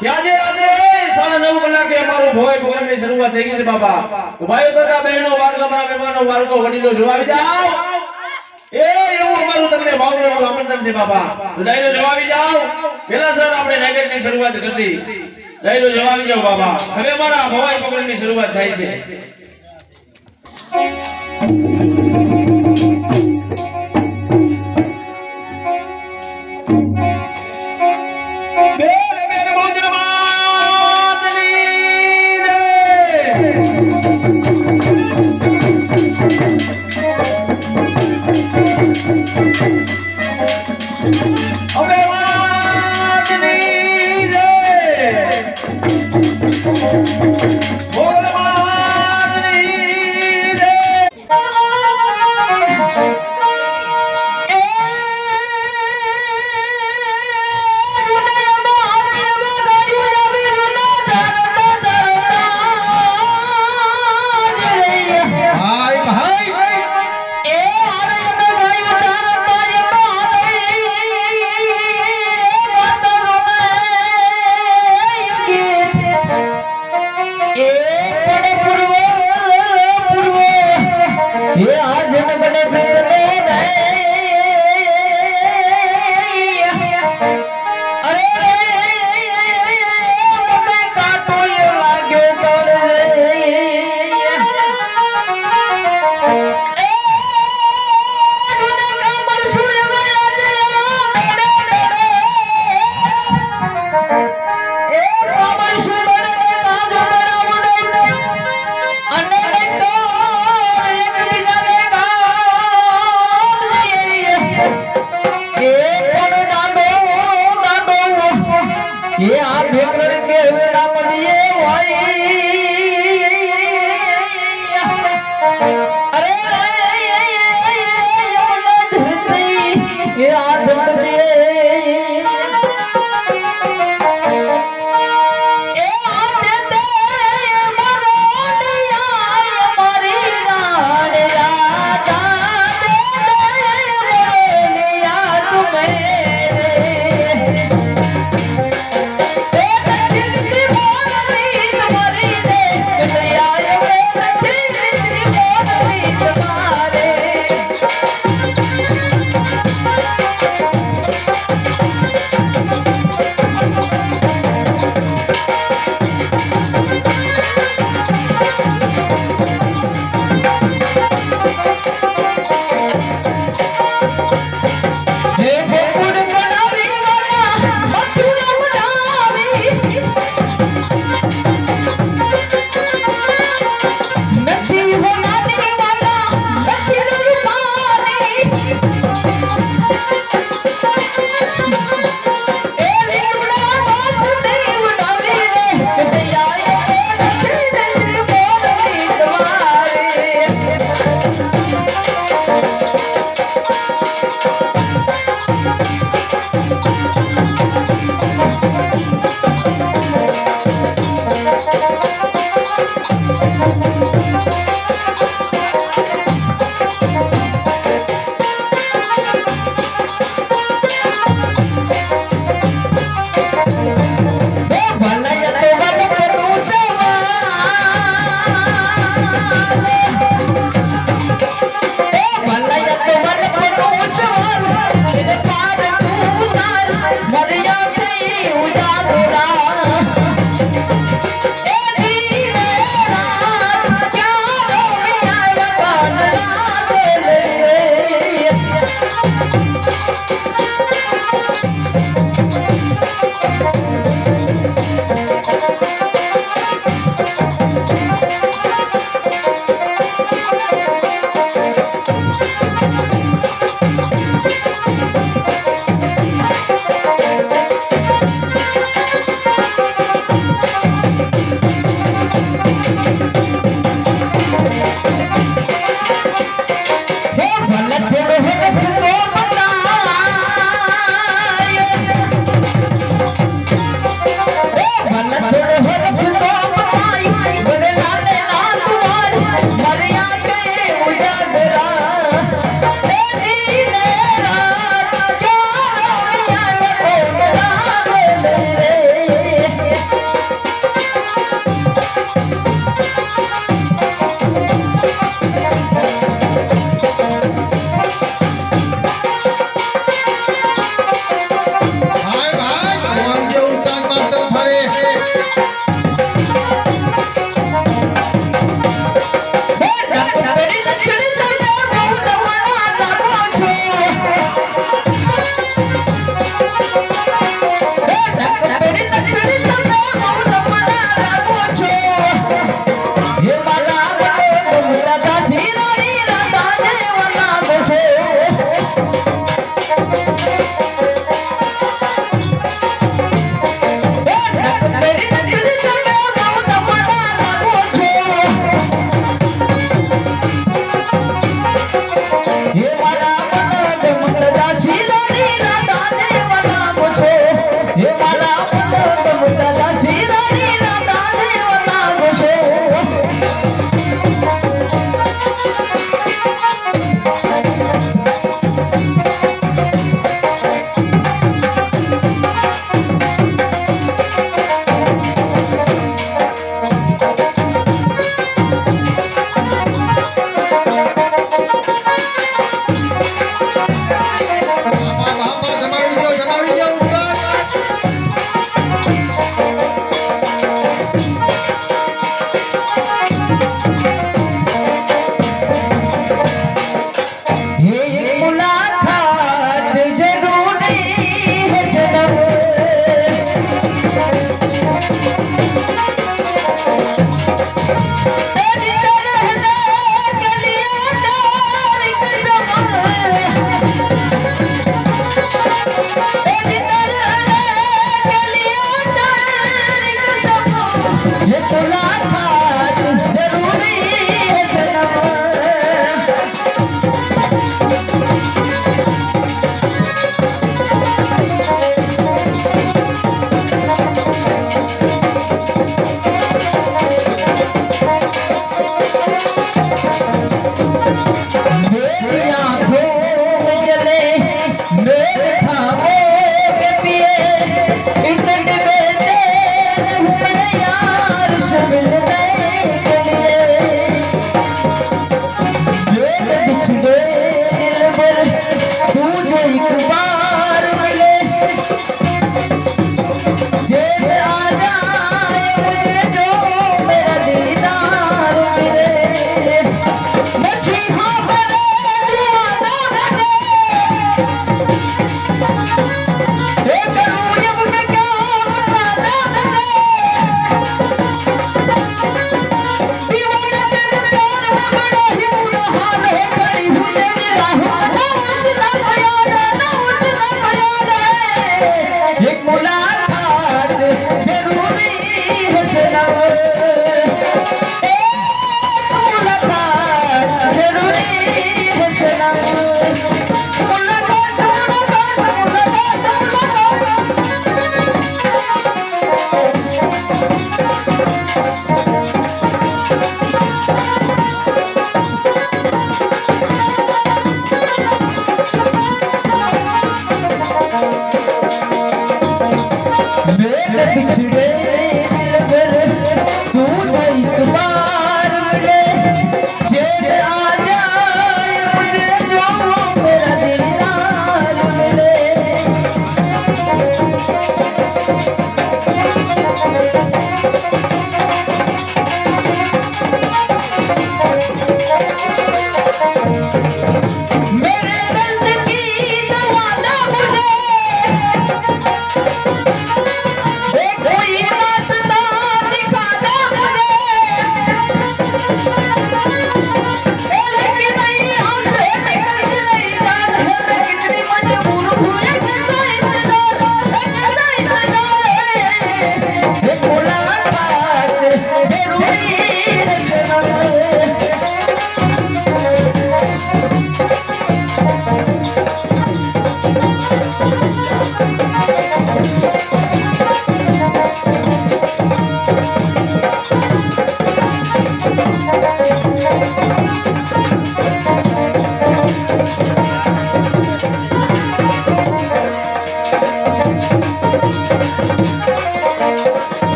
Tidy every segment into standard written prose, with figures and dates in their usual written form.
ત્યાં જે રાત્રે 9:30 કલાકે અમારું ભોય પ્રોગ્રામની શરૂઆત થઈ ગઈ છે બાપા. તો ભાઈઓ તથા બહેનો બાળકોના મહેમાનો બાળકો વડીલો જોવા આવી જાઓ. એ એવું અમારું તમને ભાવનું આમંત્રણ છે બાપા. તો ડાયરો જોવા આવી જાઓ. પેલા સર આપણે નાઇટની શરૂઆત કરી. ડાયરો જોવા આવી જાઓ બાપા. હવે અમારા ભોય પ્રોગ્રામની શરૂઆત થાય છે.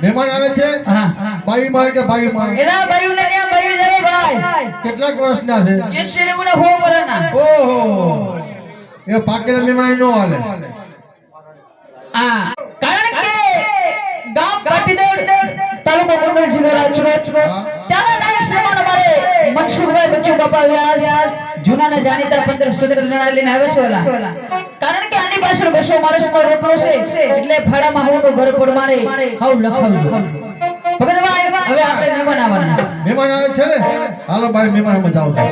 મહેમાન આવે છે હા બાઈ માં કે ભાઈ માં એના ભાઈઓને ત્યાં ભાઈઓ જેવો કેટલાક વર્ષના છે? 80 ને 100 વર્ષના. ઓહો, એ પાકેલા મહેમાન નો હાલે. હા, કારણ કે ગામ પાટીદેવ તાલુકો ગોંડલ જિલ્લો રાજકોટ ત્યાંના નાયક શ્રીમાન અમારે મનસુખભાઈ બચ્ચુ બાપા વ્યાસ જૂનાના જાણીતા 15-17 જણા લઈને આવે છે ઓલા. કારણ કે આની પાછળ 200 માણસનો રોટલો છે એટલે ફાડામાં હોનું ઘર પર મારે હાવ લખાવજો. ભગતભાઈ હવે આપણે મહેમાન આવવાના. મહેમાન આવે છે ને, હાલો ભાઈ મહેમાનમાં જાઓ છો.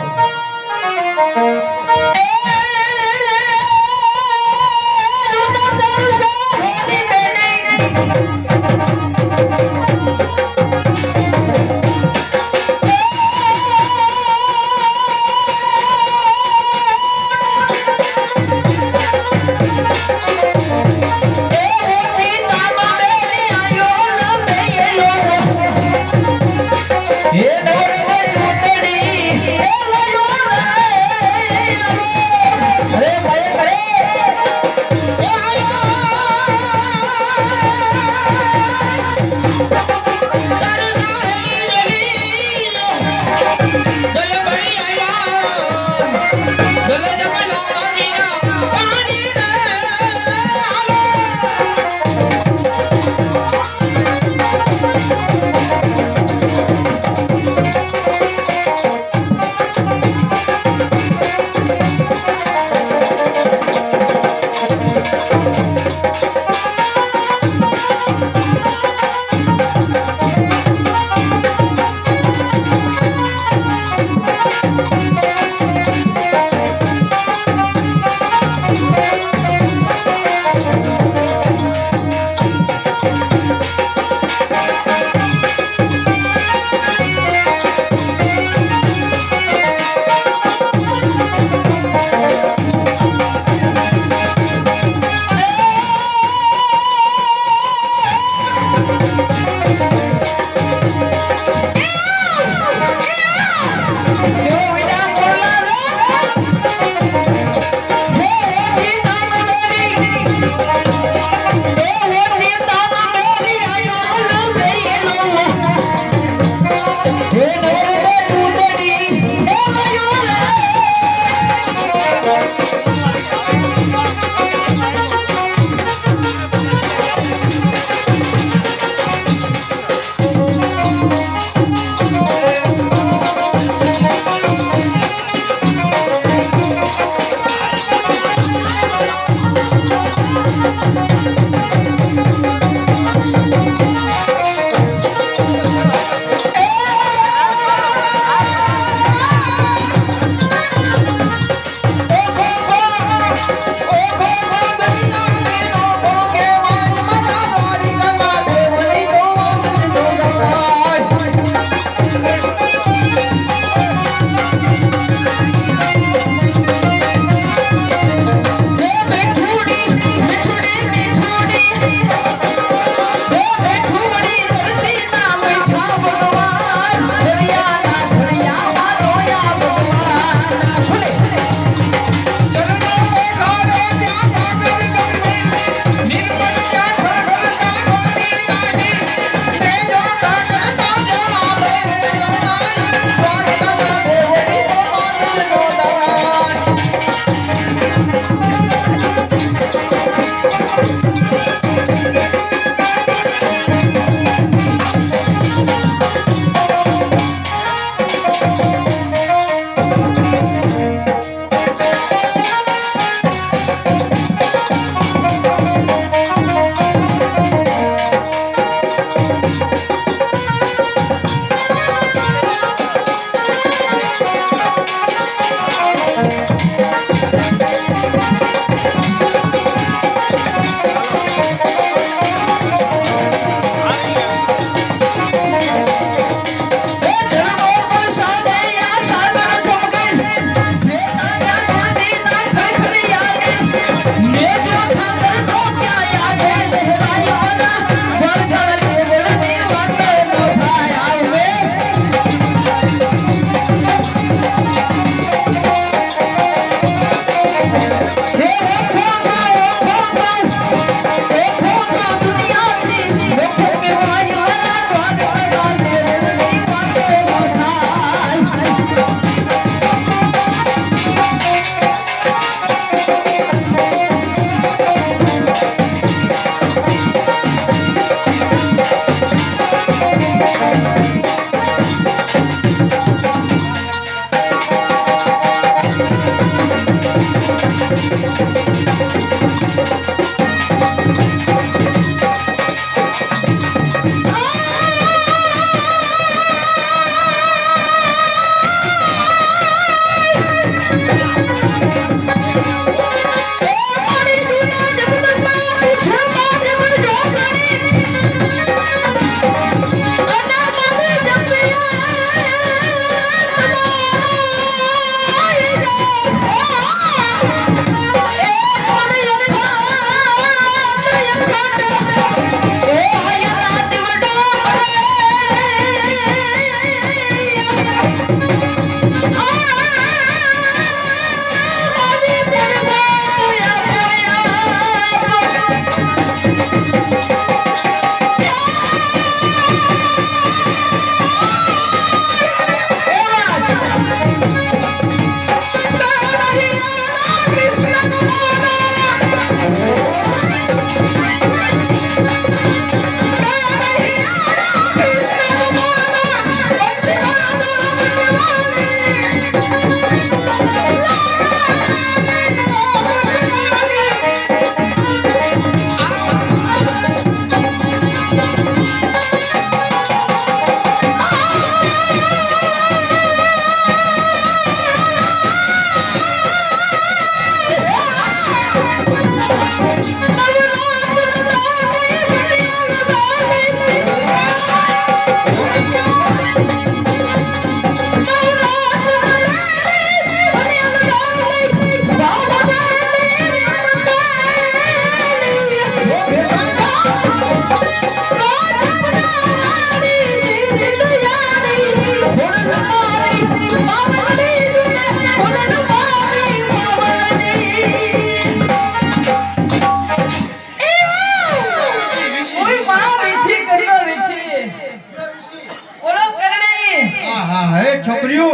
છોકરીઓ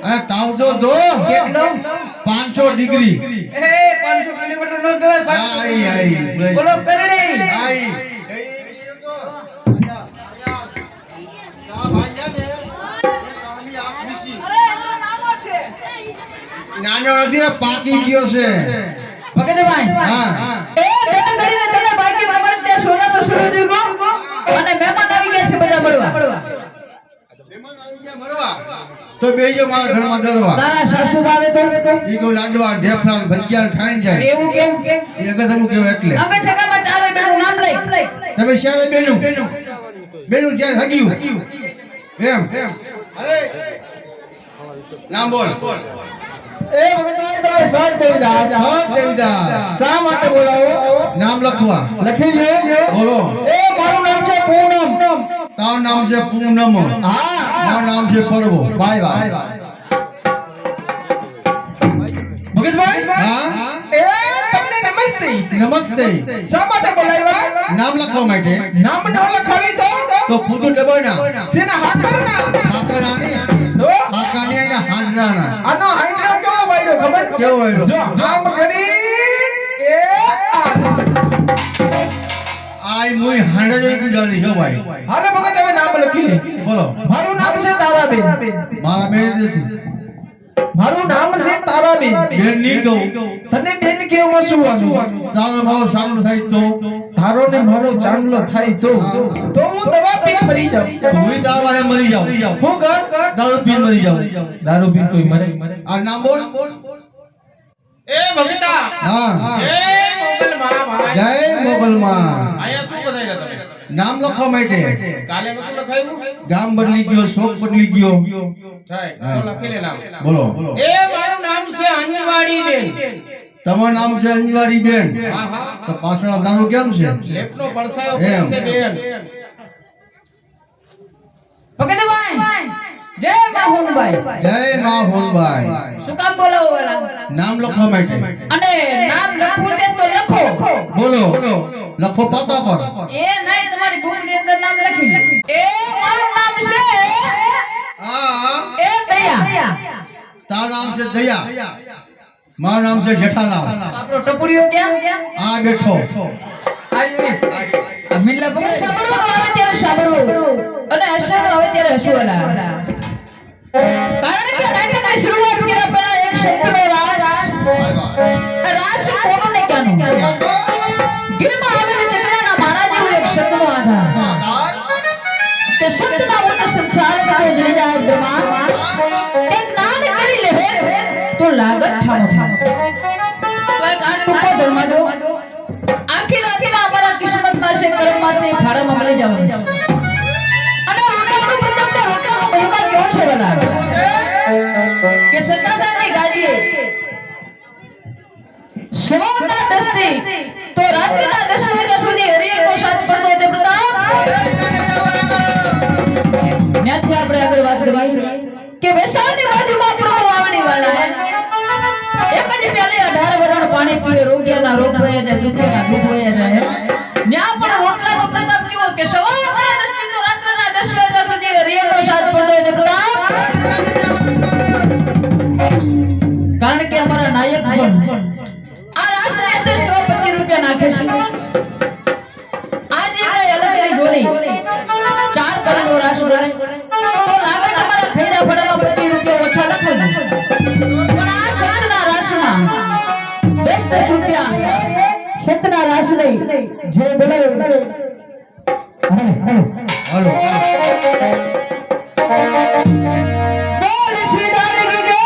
આ તાવજો જો કેટલો 500 ડિગ્રી એ 500 કિલોમીટર નો કહેવાય આઈ આઈ બોલો કરડી આઈ નાનો નથી પાકી ગયો છે ભગતભાઈ હા એ બેટા કરીને તમે બાકી તમારે ત્યાં સોના તો સુરો દીગો અને મહેમાન આવી ગયા છે બધા મળવા મહેમાન આવી ગયા મળવા તો બેજો મારા ઘરમાં દરવા તારા સાસુ આવે તો ઈ તો લાડવા ઢેફલા ભજીયા ખાઈને જાય એવું કેમ એ અગથરું કેવું એટલે અમે જગામાં ચારે બેનું નામ લઈ તમે શ્યારે બેનું શ્યારે હગ્યું એમ અરે નામ બોલ એ ભગતભાઈ તમે સાથ દેવીદાસ શા માટે બોલાવો નામ લખવા લખી લે બોલો એ મારું નામ છે પૂનમ તારું નામ છે પૂનમ હા મારું નામ છે પરવો ભાઈ ભાઈ ભગતભાઈ હા એ તમને નમસ્તે નમસ્તે શા માટે બોલાવ્યા નામ લખવા માટે નામ ન લખાવી તો પૂતું ડબોના સેના હાથ કરના કાકરાની તો કાકાની અને હાંડરાના આનો હાઈડ્રો કેવો વાયડો ખબર કેવો વાયડો? જો આમ કરી એ આઈ મુઈ હાંડરા જેવી જાણી છો ભાઈ હાલે ભગત હવે નામ લખી લે બોલો મારું નામ છે તારાબેન મારા બેન નથી મારું નામ છે તારાબેન બેન ની કહું તને બેન કેવું શું વાંધો તારો મારો સામનો થાય તો તારો ને મારો ચાંદલો થાય તો હું દવા પીને મરી જાઉં હું તારા વારે મરી જાઉં હું કર દારૂ પીને મરી જાઉં દારૂ પીને કોઈ મરે આ નામ બોલ એ ભગતા હા એ મોગલ માં ભાઈ જય મોગલમાં આયા શું બધાયલા તમે નામ લખવા માટે કાલે નતું લખાયું ગામ બદલી ગયો શોક બદલી ગયો થાય તો લખી લે નામ બોલો એ મારું નામ છે અંજવાડી બેન તમારું નામ છે અંજવારી બેન હા હા તો પાછળ તારું કેમ છે લેપનો પરસાયો એમ. છે બેન ભગતભાઈ જય માહુનભાઈ જય મા હોનભાઈ શું કામ બોલાવો વાલા નામ લખવા માટે અને નામ લખવું છે તો લખો બોલો લખો પાતા પર એ નહીં તમારી બુક ની અંદર નામ લખી લો એ મારું નામ છે આ એ દયા તારું નામ છે દયા મારું નામ છે જેઠાલાલ આપણો ટપુડીઓ ક્યાં આ બેઠો આ મિલ્લા બગર સાંભળવું આવે ત્યારે સાંભળવું અને હસવાનું આવે ત્યારે હસવાના કારણ કે નાટકની શરૂઆત કર્યા પહેલા એક શબ્દનો રાસ કોનો ને ક્યાંનો ગીરમાં આવેલા ચકડાના મારા જેવું એક શબ્દનો આધાર કે શબ્દના વડે સંસાર બધો જડી જાય બ્રહ્મા તે જ્ઞાન કરી લે તો લાગત ઠામો તો એક આ ટૂંકો ધર્મ દો આખી રાતમાં અમારા કિસ્મતમાં છે કર્મમાં છે ફાળામાં મળી જવાનું અને રોટલાનો પ્રતાપ ને રોટલાનો મહિમા કેવો છે બલા કે સત્તાધારની ગાડીએ સવારના 10 થી તો રાત્રિના 10 વાગ્યા સુધી હરિયરનો સાથ પડતો તે પ્રતાપ ત્યાંથી આપણે આગળ વાત કરીએ કે વેસાણની બાજુમાં પ્રભુ આવણી વાળા હે એક જ પ્યાલે 18 વરણ પાણી પીવે રોગ્યાના રોગ વયા જાય દુખના દુખ વયા જાય ન્યા પણ રોટલાનો પ્રતાપ કેવો કે સવારના 10 થી તો રાત્રના 10 વાગ્યા સુધી હરિયરનો સાથ પડતો તે પ્રતાપ કારણ કે અમારા નાયક પણ આ રાશિની અંદર 125 રૂપિયા નાખે છે આજે કઈ અલગની જોડી 4 કરોડનો રાશ બને તો લાગે તમારા ખૈડા ભરેલા 25 રૂપિયા ઓછા લખાય પણ આ સત્યના રાશમાં 10 રૂપિયા સત્યના રાશ નહીં જે બોલાવે હાલો બોલ શ્રી દાનકી જય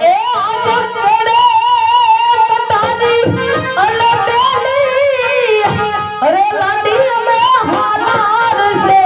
એ આજો કેડે કટાની અલે બેલી અરે લાડી અમે હાલાર સે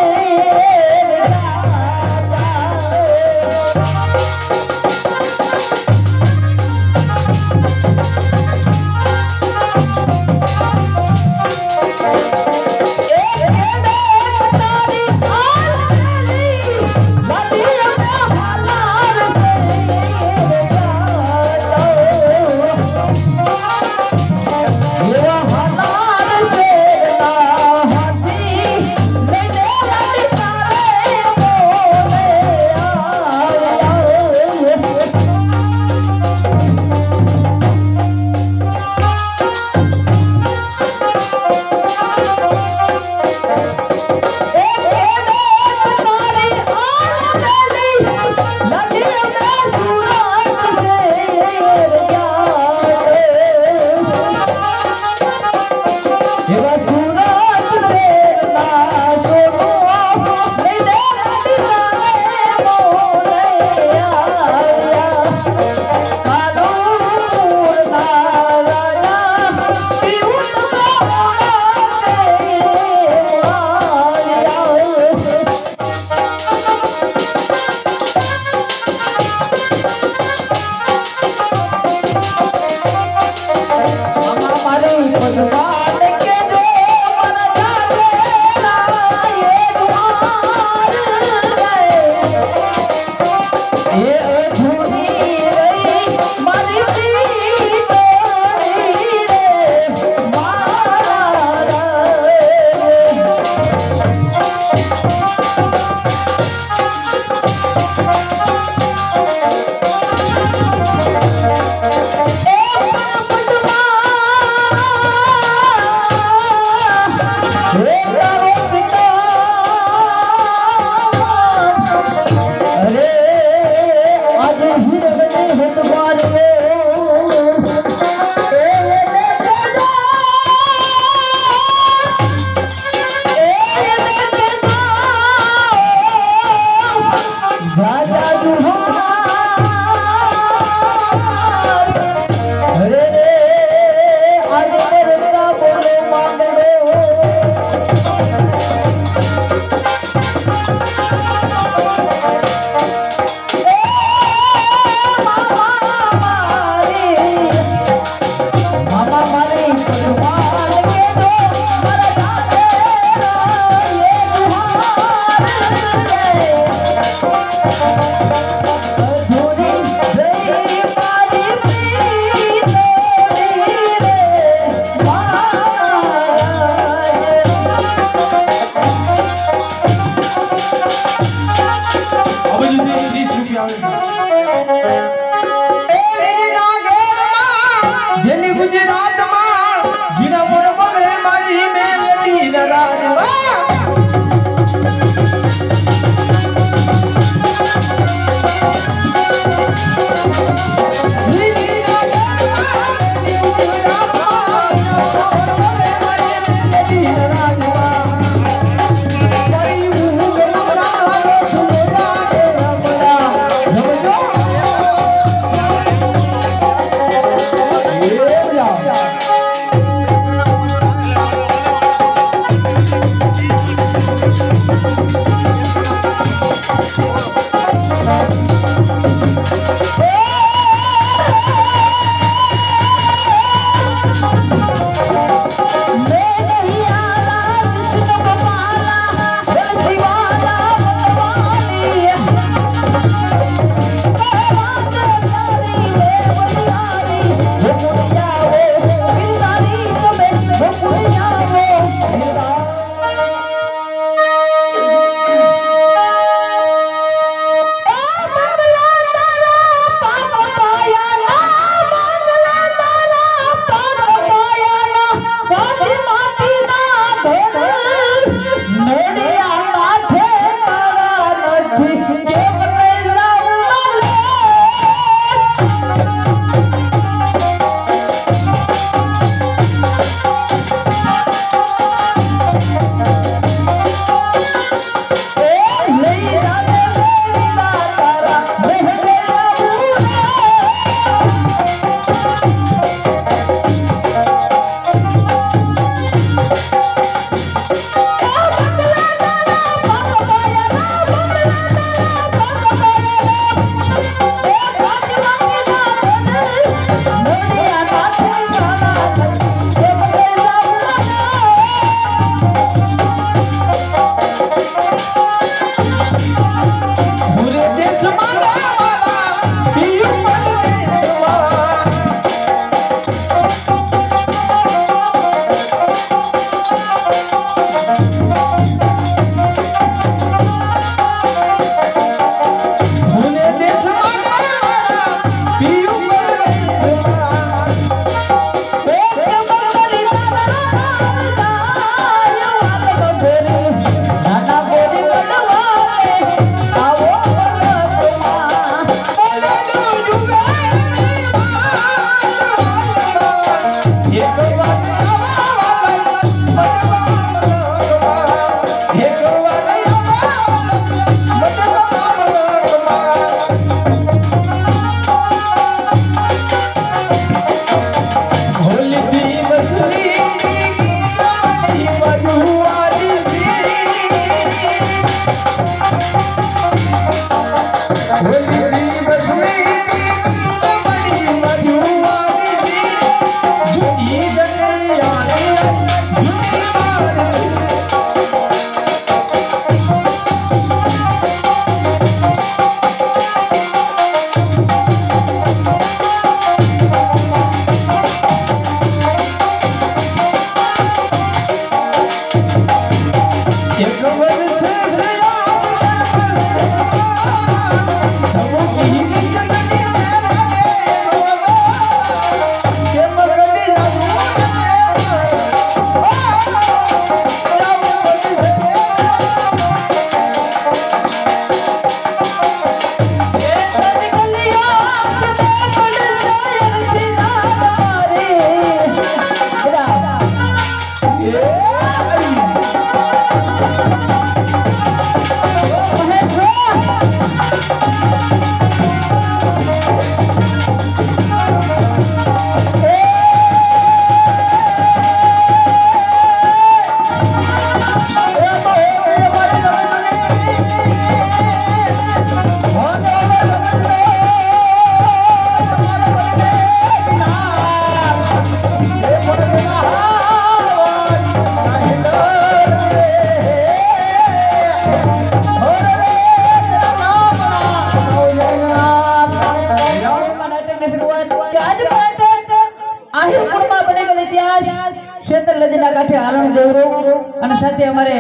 નદીના કાંઠે આરણ દેવરો અને સાથે અમારે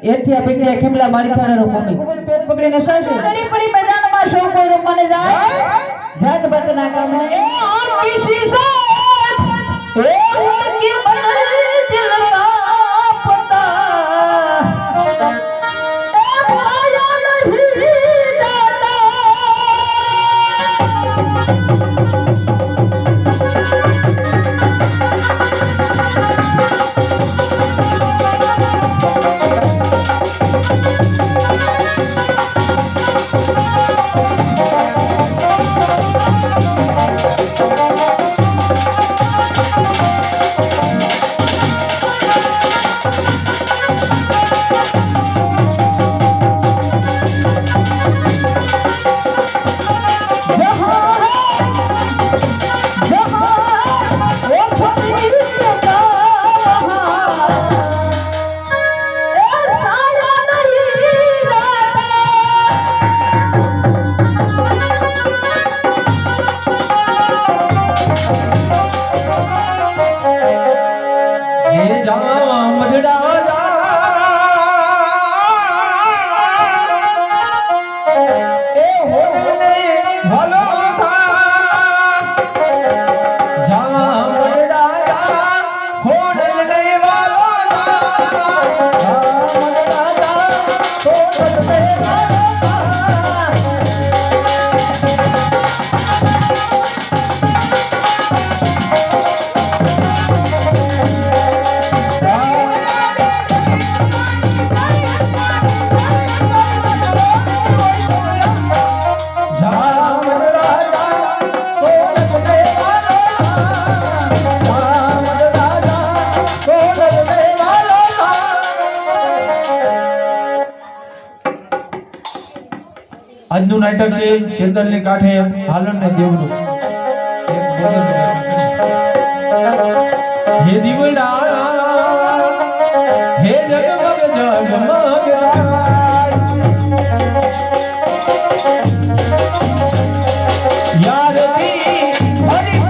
એથિયા પીઠિયા ખેમલા મારીખાના ભૂમિ પેટ પકડીને સાચું ઘણી પડી મેદાનમાં સૌ કોઈ રમવાને જાય જાત બાતના કામને એ આ કિસી સાથ એ ઉનકી બને દિલ કા પતા એ પાયા નહીં દાતા આજનું નાટક છે શેતલની કાંઠે હાલણ ને દેવનું હે દીવડા હે જગમગ જગમગ યાર દી હરી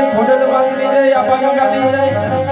ખોડલ વાગની જય આપાનો ગામની જય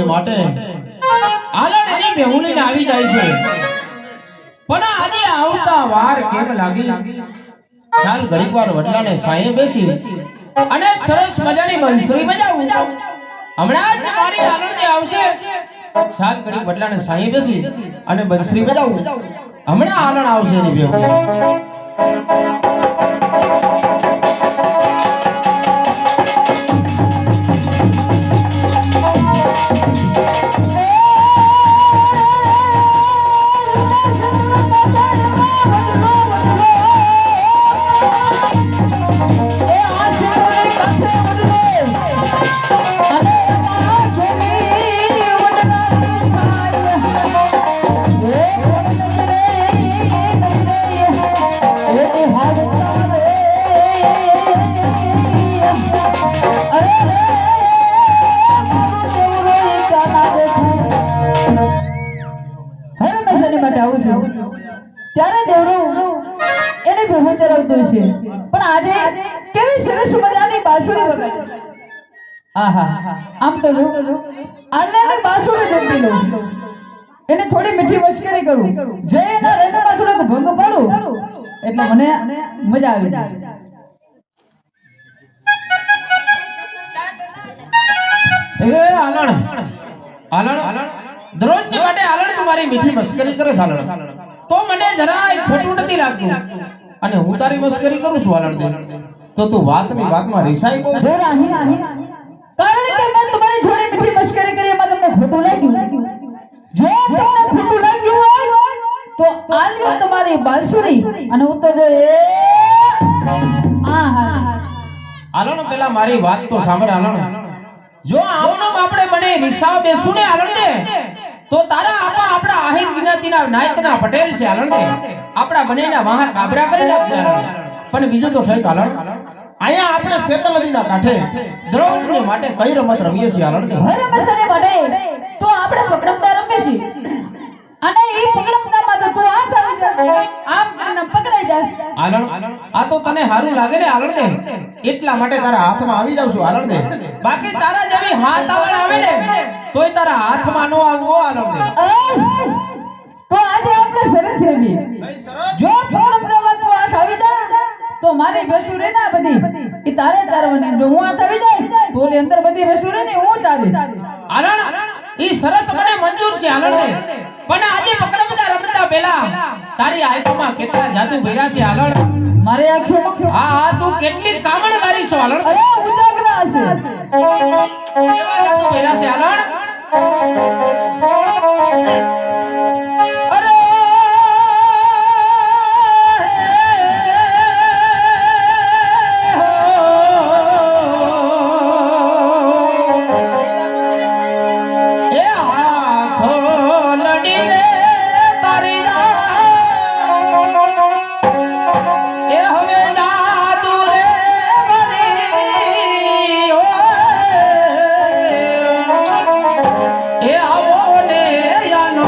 માટે આલણ એની બેહુલીને આવી જાય છે પણ આજે આવતા વાર કેમ લાગી ચાલ ઘડીક વાર વડલાને સાંયે બેસી અને સરસ મજાની બંસરી બજાવું હમણાં જ મારી આલણને આવશે ચાલ ઘડીક વડલાને સાંયે બેસી અને બંસરી બજાવું હમણાં આલણ આવશે એની બેહુલી ત્યારે દેવરો એને ભેગું ચરાવતો છે પણ આજે કેવી સરસ મજાની બાંસુરી વગાડે આહા આમ તો જો આને બાંસુરી ગમતી લો એને થોડી મીઠી મસ્કરી કરું જે એના રંગમાં થોડોક ભંગ પાડું એટલે મને મજા આવી જાય એ આલણ આલણ દરરોજની માટે આલણ તમારી મીઠી મસ્કરી કરે છે આલણ તો મને જરાય ખોટું નથી લાગતું અને હું તારી મસ્કરી કરું છું આલણ દે તો તું વાતની વાતમાં રિસાઈ બહુ જો રાહી કારણ કે મેં તમારી થોડી મીઠી મસ્કરી કરી એમાં તમને ખોટું લાગ્યું જો તમને ખોટું લાગ્યું હોય તો આલ્યો તમારી બાંસુરી અને હું તો જો આલણ પેલા મારી વાત તો સાંભળ આલણ જો આમનો આપણે બને રિસાવ બેસું ને આલણ દે તો તારા આપણા આહિર વિનાતીના નાયકના પટેલ છે આલણ દે આપણા બનેના વાહા કાબરા કરી નાખશે પણ બીજું તો થઈ આલણ અહીંયા આપણે શેતલ નદીના કાંઠે દ્રૌપદી માટે કઈ રમત રમીએ છીએ આલણ દે રમત માટે તો આપણે પકડમદા રમીએ છીએ અને એ પકડમદામાં તો તું આમ પકડાઈ જાય આલણ આ તો તને હારું લાગે ને આલણ દે એટલા માટે તારા હાથમાં આવી જાવ છું આલણ દે બાકી તારા જેવી હાથ આવણ આવે ને તોય તારા હાથમાં નો આવવો આલણ દે તો આજે આપણે શરત રમીએ જો પકડમદામાં તું હાથ આવી જાય તો મારી બેસું રે ના બધી એ તારે તારવાની જો હું હાથ આવી જાય તો એની અંદર બધી બેસું રે ને હું તારી આલણ ઈ શરત મને મંજૂર છે આલણ દે પણ આજે પકડમદા રમતા પહેલા તારી આંખમાં કેટલા જાદુ ભર્યા છે આલણ મારે આંખોમાં આ તું કેટલી કામણકારી છો આલણ અરે ઉજાગરા છે કેવા જાદુ ભર્યા છે આલણ અરે એ આવો ને યાનો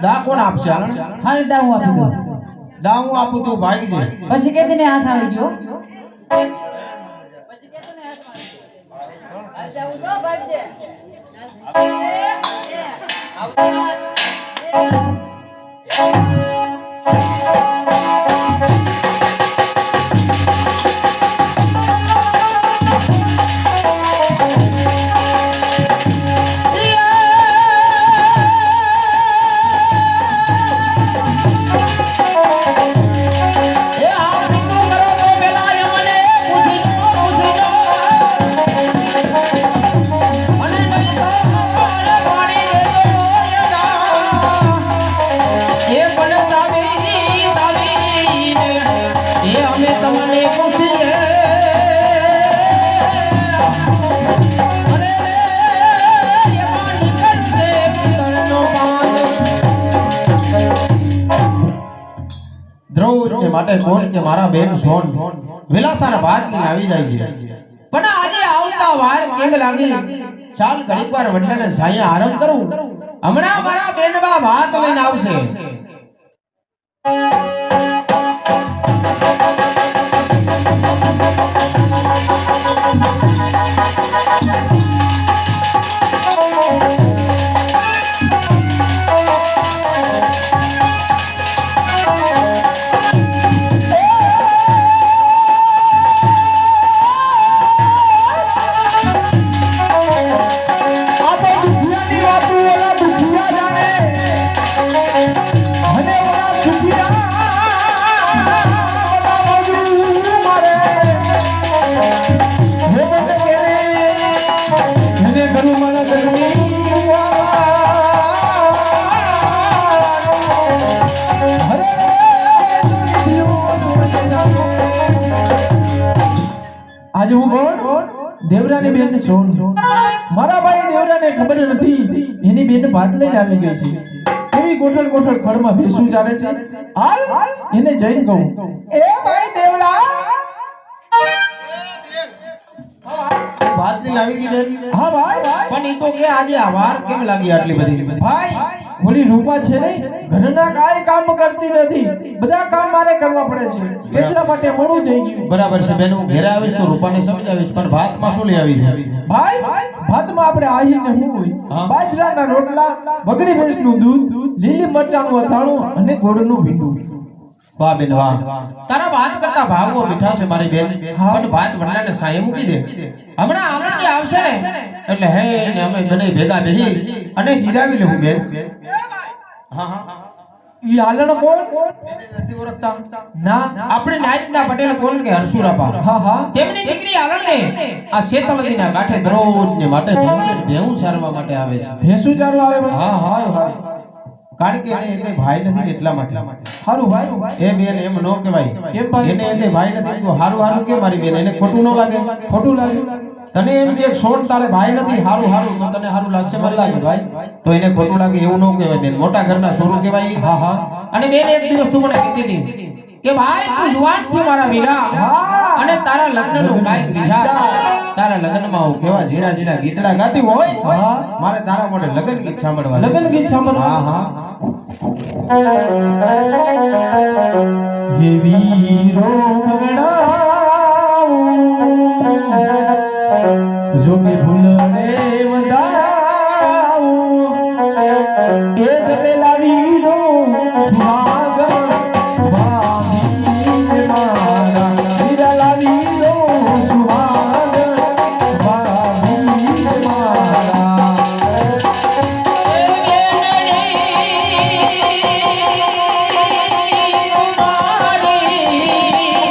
દા કોણ આપશે હાલ? હાલ દાવું આપી દો દા હું આપું તું ભાગી દે. પછી કે તને હાથ આવી ગયો દ્રૌપદી માટે કોણ કે મારા બેન સોન વિલાસાના ભાત લઈને આવી જાય છે, પણ આજે આવતા વાર કેમ લાગી? ચાલ ઘડીક વાર વડલાને સાયા આરામ કરું, હમણાં મારા બેનબા ભાત લઈને આવશે. આજે હું કોણ? દેવરાની બેન સોન. મારા ભાઈ દેવરાને ખબર નથી એની બેન ભાત લઈને આવી ગઈ છે. એવી ગોઠણ ગોઠણ ખડમાં ભેંસું ચાલે છે. હાલ એને જઈને કહું, એ ભાઈ દેવરા. ભાત લઈને આવી ગઈ બેન. હા ભાઈ. પણ ઈ તો કે આજે આ વાર કેમ લાગી આટલી બધી? ભાઈ ઓલી રૂપા છે ને ઘરના કાંઈ કામ કરતી નથી, બધા કામ મારે કરવા પડે છે, એટલા માટે મોડું થઈ ગયું. બરાબર છે બેન, હું ઘરે આવીશ તો રૂપાને સમજાવીશ, પણ ભાતમાં શું લઈ આવી છે? ભાઈ ભાતમાં આપણે આહીને હું હોય હા. બાજરાના રોટલા, બગડી ભેંસનું દૂધ, લીલી મરચાંનું અથાણું અને ગોળનું ભીંડું. વાહ બેન વાહ, તારા ભાત કરતા ભાવમાં મીઠા છે મારી બેન. પણ ભાત વડલાને સાયે મૂકી દે, હમણાં આનંદી આવશે ને એટલે હે ને અમે બને ભેગા બેહી અને હીરાવી લેવું બેન. હા હા, ઈ હાલણ કોણ? નથી ઓળખતા? ના. આપણે નાયકના પટેલ કોણ કે હરસુરાપા? હા હા. તેમની દીકરી આનંદે આ શેતળદીના કાંઠે દરરોજને માટે ભેહું ચારવા માટે આવે છે. ભેંસું ચારવા આવે ભાઈ? હા હા હા, કારણ કે એને એક ભાઈ નથી એટલા માટે. સારું ભાઈ. એ બેન એમ નો કહેવાય, કેમ ભાઈ? એને એને ભાઈ નથી તો હારું હારું કે મારી બેન, એને ખોટું ન લાગે? ખોટું લાગ્યું? તને એમ કે સોન તારે ભાઈ નથી, હારું હારું તો તને હારું લાગશે મારી લાગે ભાઈ, તો એને ખોટું લાગે એવું ન કહેવાય બેન, મોટા ઘરના છોરું કહેવાય. હા હા. અને બેન એક દિવસ તું મને કીધી હતી કે ભાઈ તું જુવાન છું મારા વીરા, હા. અને તારા લગ્નનું કાંઈક વિચાર, તારા લગ્નમાં હું કેવા ઝીણા ઝીણા ગીતડા ગાતી હોય, હા. મારે તારા મોઢે લગ્ન ગીત સાંભળવા. લગ્ન ગીત સાંભળવા? હા હા. હે વીરો ભગડાવું, જો કે ભૂલને વધાવું, એ ગયેલા વીરો સુહાગણ ભાભી મારા, વીરા વીરો સુહાગણ ભાભી મારા. મારી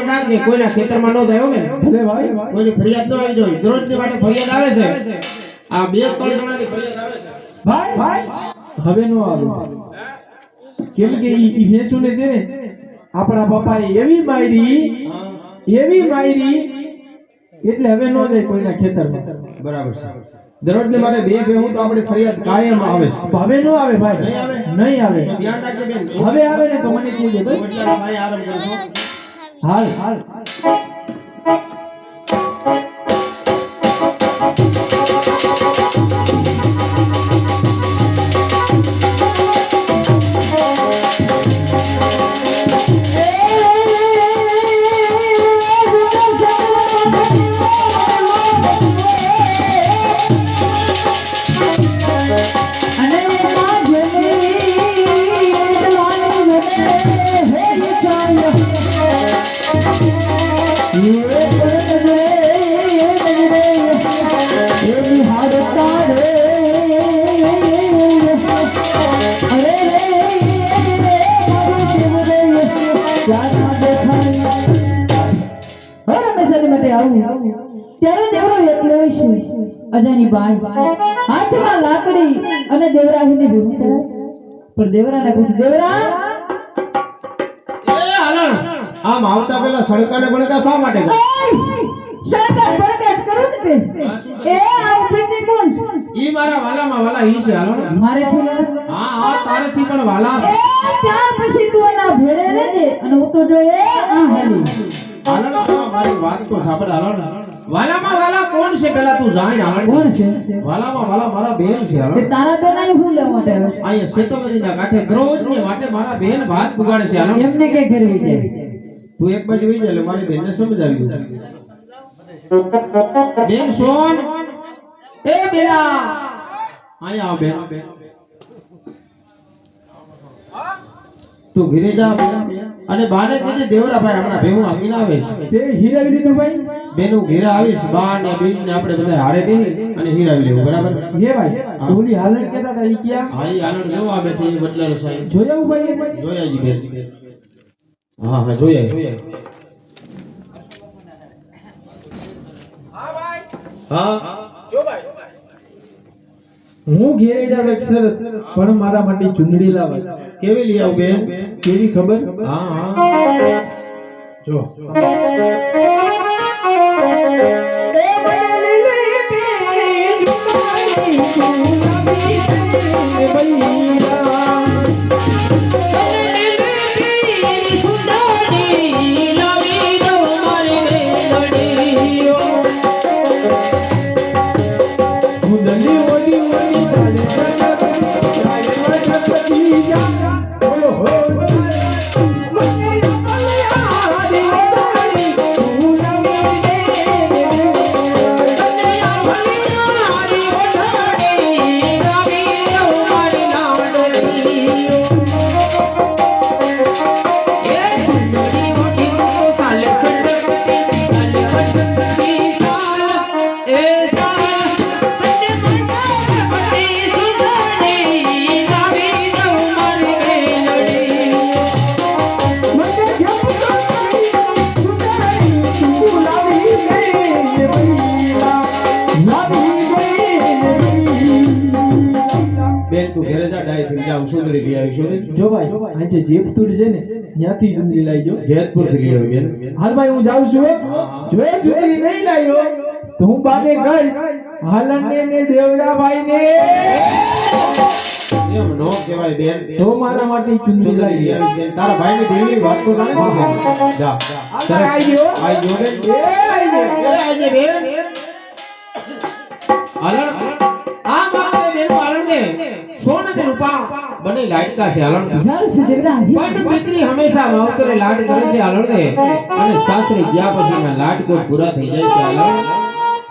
ધ્યાન રાખજે કોઈના ખેતરમાં ન જાય હો બેન ભલે ભાઈ કોઈની ફરિયાદ ન આવી જોઈએ દરરોજની માટે ફરિયાદ આવે છે આ 2-3 જણાની ફરિયાદ આવે છે ભાઈ હવે નો આવે કેમ કે ઈ ભેંસુને છે ને આપણા પપ્પાએ એવી મારી એટલે હવે નો જાય કોઈના ખેતરમાં બરાબર છે દરરોજની માટે 2 ભેહું તો આપણી ફરિયાદ કાયમ આવે છે હવે નો આવે ભાઈ નહીં આવે તો ધ્યાન રાખજે બેન હવે આવે ને તો મને કહેજે ભાઈ વડલાના ભાઈ આરામ કરજો હાલ ત્યારે દેવરો એકલો છે અજાની બાઈ હાથમાં લાકડી અને દેવરાહીની ભૂમિ તરાય પણ દેવરાને પૂછ્યું દેવરા એ હાલણ આમ આવતા પહેલા સડકાને બળકા શા માટે કરે? સરકાર બરકત કરું ને તે એ આ ઉભી કોણ છે ઈ મારા વાલામાં વાલા ઈ છે હાલણ મારે થી હા તારેથી પણ વાલા એ ત્યાર પછી તું એના ભેડે રહેજે અને હું તો જોઈએ આ હાલી હાલણ મારી વાત તો સાંભળ હાલણ વાલામાં વાલા કોણ છે પેલા તું જાણ હાલણ કોણ છે વાલામાં વાલા મારા બેન છે તે હાલણ તારા બેન અહીં હું લેવા માટે આવે અહીંયા સેતમદીના કાંઠે દરરોજને માટે મારા બેન ભાત પુગાડે છે હાલણ એમને કે કરવી છે તું એક બાજુ વઈ જા એટલે મારી બેનને સમજાવી દઉં બેન સોન એ બેલા અહીંયા આવ બેન તું ઘરે જા બેન અને બાને કીધી દેવરાભાઈ હમણાં ભેહું આગીને આવે છે તે હીરાવી લીધું ભાઈ બેનું ઘરે આવીશ બા ને બેન ને આપણે બધા હારે બેહી અને હીરાવી લેવું બરાબર હે ભાઈ ઓલી હાલણ કહેતા હતા ઈ ક્યાં હા ઈ આનંદ જેવો આ બેઠી ઈ બદલાયો સાહેબ જોયા હું ભાઈ જોયા જી બેન હા હા જોયા હા હું ઘેરે જાવ એક સરસ પણ મારા માટે ચુંદડી લાવે કેવી લઈ આવું બેન કેવી ખબર હા હા જો એ મને લીલી પીલી બેન તું ઘરે જા ડાય થી જાવ સુંદરી લઈ આવીશું ને જો ભાઈ આજે જેતપુર છે ને ત્યાંથી ચુંદડી લાવી જો જેતપુર થી લઈ આવી બેન હાલ ભાઈ હું જાઉં છું જો એ ચુંદડી નહીં લાવ્યો તો હું બાને કહીશ હાલણને ને દેવરાભાઈ ને એમ નો કહેવાય બેન તો મારા માટે ઈ ચુંદડી સુંદરી લાવી લઈ આવી બેન તારા ભાઈ ની દિલની વાત તો જાણે તું બેન જા આઈ ગયો આઈ જો બેન એ આઈ ગયો એ આઈ જે બેન હાલણ આ મારા બેન હાલણ દે સોના ને રૂપા બને લાડકા છે હાલણ જારું છે દેવરા પણ દીકરી હંમેશા માવતરે લાડ કરે છે હાલણ દે અને સાસરે ગયા પછીના લાડ કોઈ પૂરા થઈ જાય છે હાલણ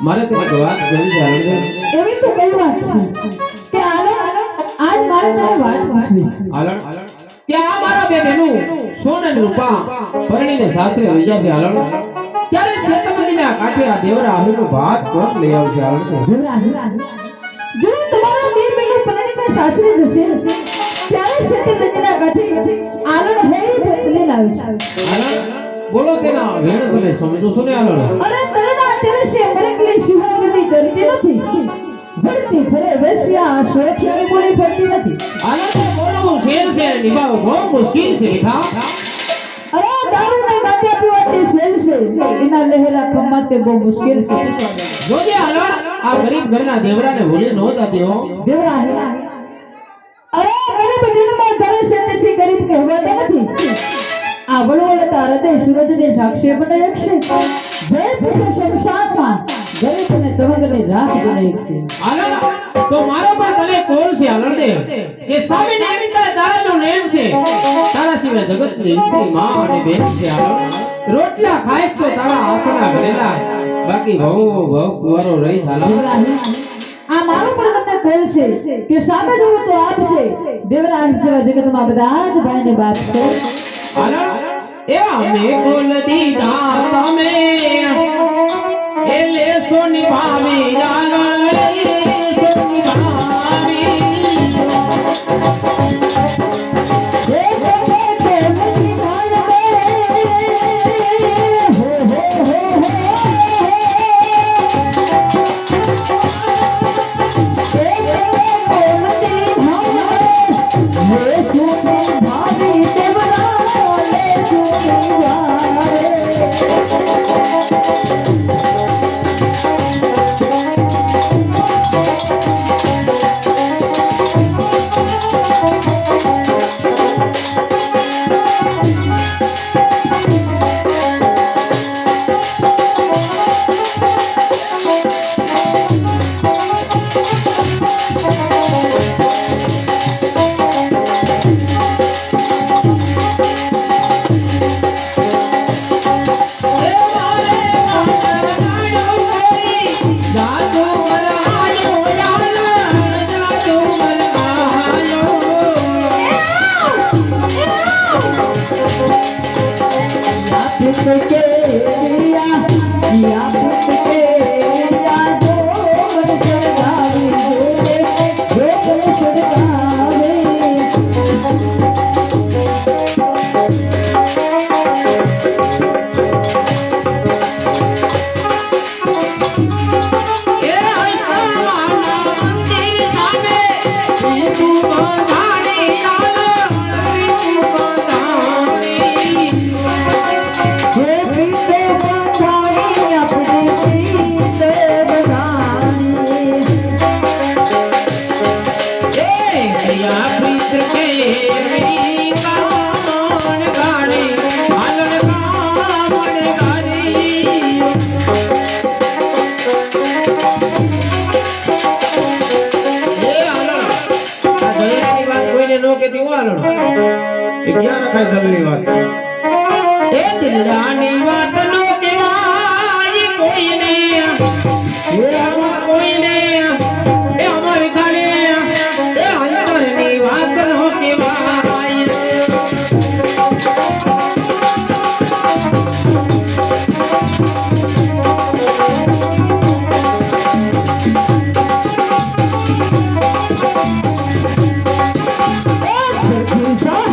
મારે તને એક વાત કહી છે હાલણ દે એવી તો કઈ વાત છે કે આજ મારે તને વાત પૂછવી છે હાલણ કે આ મારા બે બહેનું સોના ને રૂપા પરણીને સાસરે વઈ જશે હાલણ ત્યારે સેતમદીના કાંઠે આ દેવરા આહીરનો ભાત કોણ લઈ આવશે હાલણ દે દેવરા જો તમારા બે મહિને પરણીને સાસરે જશે ત્યારે શેતર નદીના કાંઠે આનંદ હેરી ભેટ લઈને આવી છે હાલણ બોલો તેના વેણ તમે સમજો છો ને આલણ અરે તરણા તેરે સે મરકલી સિંહણ ગદી કરતી નથી વળતી ફરે વેશ્યા સોઠિયાની બોલી ફરતી નથી આલણ બોલવું શેર છે નિભાવ બહુ મુશ્કેલ છે બેટા અરે દારૂ ને ગાંજા પીવાથી શેલ છે એના લહેરા ખમ્માતે બહુ મુશ્કેલ છે જોજે આલણ આ ગરીબ ઘરના દેવરાને ભૂલી નહોતા તેઓ દેવરા હે અરે ગરીબ દિનમાં ધરે છે તેથી ગરીબ કહેવાતા નથી આ વલવલતા હૃદય સૂરજને સાક્ષી બને એક છે જય પૂછે શમશાનમાં ગરીબ અને તવંગની રાખ બને એક છે આલણ તો મારો પણ તને કોલ છે આલણ દેવ કે સ્વામી નિમિત્તા તારાનો નેમ છે તારા સિવાય જગતની સ્ત્રી માં અને બેન છે આલણ રોટલા ખાઈશ તો તારા હાથના ભરેલા બાકી ભવ કુવારો રહીશ આલણ આ મારો પણ તમને કોલ છે કે સામે જોવું તો આપ છે દેવરાજ સેવા જગતમાં બધા જ ભાઈને બાપ છે આલણ એ અમે કોલ દીધા તમે એ લેસો નિભાવી આલણ લેસો નિભાવી હે તમે કેમથી ભાઈ હો હો હો એ દિલરાની વાત નો કહેવાય કોઈને એ આમાં કોઈને એ અમારી ખાને એ અંતરની વાત નો કહેવાય Oh,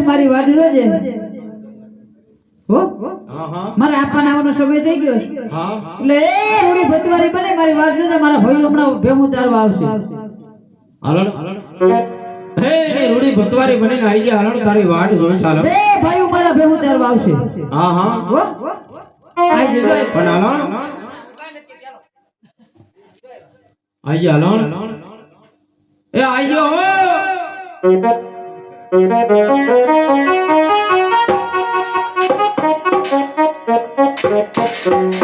મારી વાડી રોજે હો હા હા મારા આપવાના આવવાનો સમય થઈ ગયો છે. હા એટલે એ રૂડી ભતવારી બને મારી વાડી રોજે મારા ભાઈ હમણાં ભેમું ચારવા આવશે. હાલો હે ને રૂડી ભતવારી બનીને આવી ગયા હાલો તારી વાટ જોઈ ચાલો બે ભાઈઓ મારા ભેમું ચારવા આવશે. હા હા હો આઈ જજો પણ હાલો આઈ હાલો એ આઈ ગયો હો Thank you.